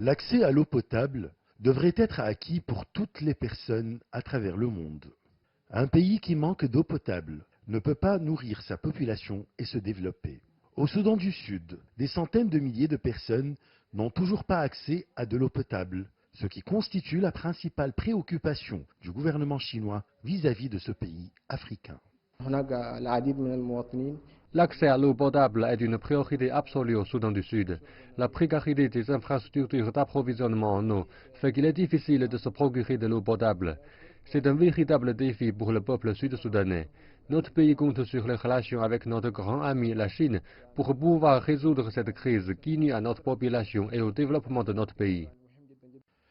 L'accès à l'eau potable devrait être acquis pour toutes les personnes à travers le monde. Un pays qui manque d'eau potable ne peut pas nourrir sa population et se développer. Au Soudan du Sud, des centaines de milliers de personnes n'ont toujours pas accès à de l'eau potable, ce qui constitue la principale préoccupation du gouvernement chinois vis-à-vis de ce pays africain. L'accès à l'eau potable est une priorité absolue au Soudan du Sud. La précarité des infrastructures d'approvisionnement en eau fait qu'il est difficile de se procurer de l'eau potable. C'est un véritable défi pour le peuple sud-soudanais. Notre pays compte sur les relations avec notre grand ami, la Chine, pour pouvoir résoudre cette crise qui nuit à notre population et au développement de notre pays.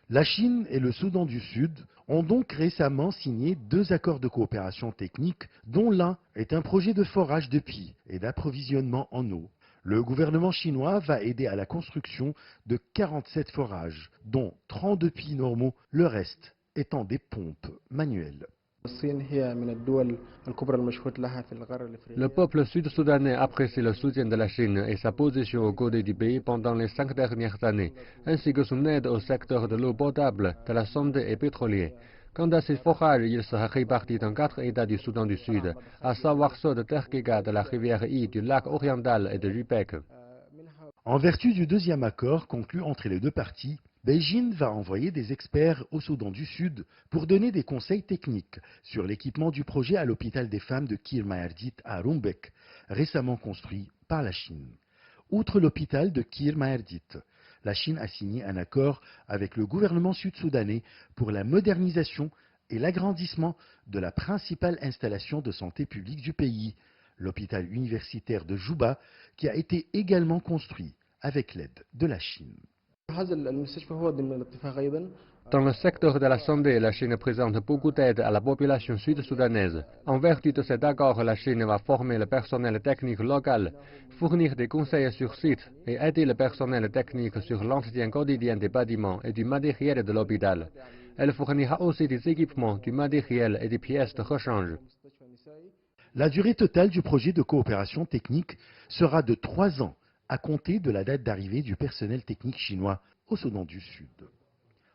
La Chine et le Soudan du Sud ont donc récemment signé 2 accords de coopération technique, dont l'un est un projet de forage de puits et d'approvisionnement en eau. Le gouvernement chinois va aider à la construction de 47 forages, dont 32 puits normaux, le reste étant des pompes manuelles. Le peuple sud-soudanais apprécie le soutien de la Chine et sa position aux côtés du pays pendant les 5 dernières années, ainsi que son aide au secteur de l'eau potable, de la santé et pétrolier. Quant à ces forages, ils sera répartis dans 4 États du Soudan du Sud, à savoir ceux de Terkega, de la rivière I, du lac oriental et de Rupek. En vertu du 2e accord conclu entre les 2 parties, Beijing va envoyer des experts au Soudan du Sud pour donner des conseils techniques sur l'équipement du projet à l'hôpital des femmes de Kir Mayardit à Rumbek, récemment construit par la Chine. Outre l'hôpital de Kir Mayardit, la Chine a signé un accord avec le gouvernement sud-soudanais pour la modernisation et l'agrandissement de la principale installation de santé publique du pays, l'hôpital universitaire de Juba, qui a été également construit avec l'aide de la Chine. Dans le secteur de la santé, la Chine présente beaucoup d'aide à la population sud-soudanaise. En vertu de cet accord, la Chine va former le personnel technique local, fournir des conseils sur site et aider le personnel technique sur l'entretien quotidien des bâtiments et du matériel de l'hôpital. Elle fournira aussi des équipements, du matériel et des pièces de rechange. La durée totale du projet de coopération technique sera de 3 ans à compter de la date d'arrivée du personnel technique chinois au Soudan du Sud.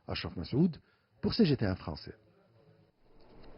Ashraf Massoud pour CGT1 français.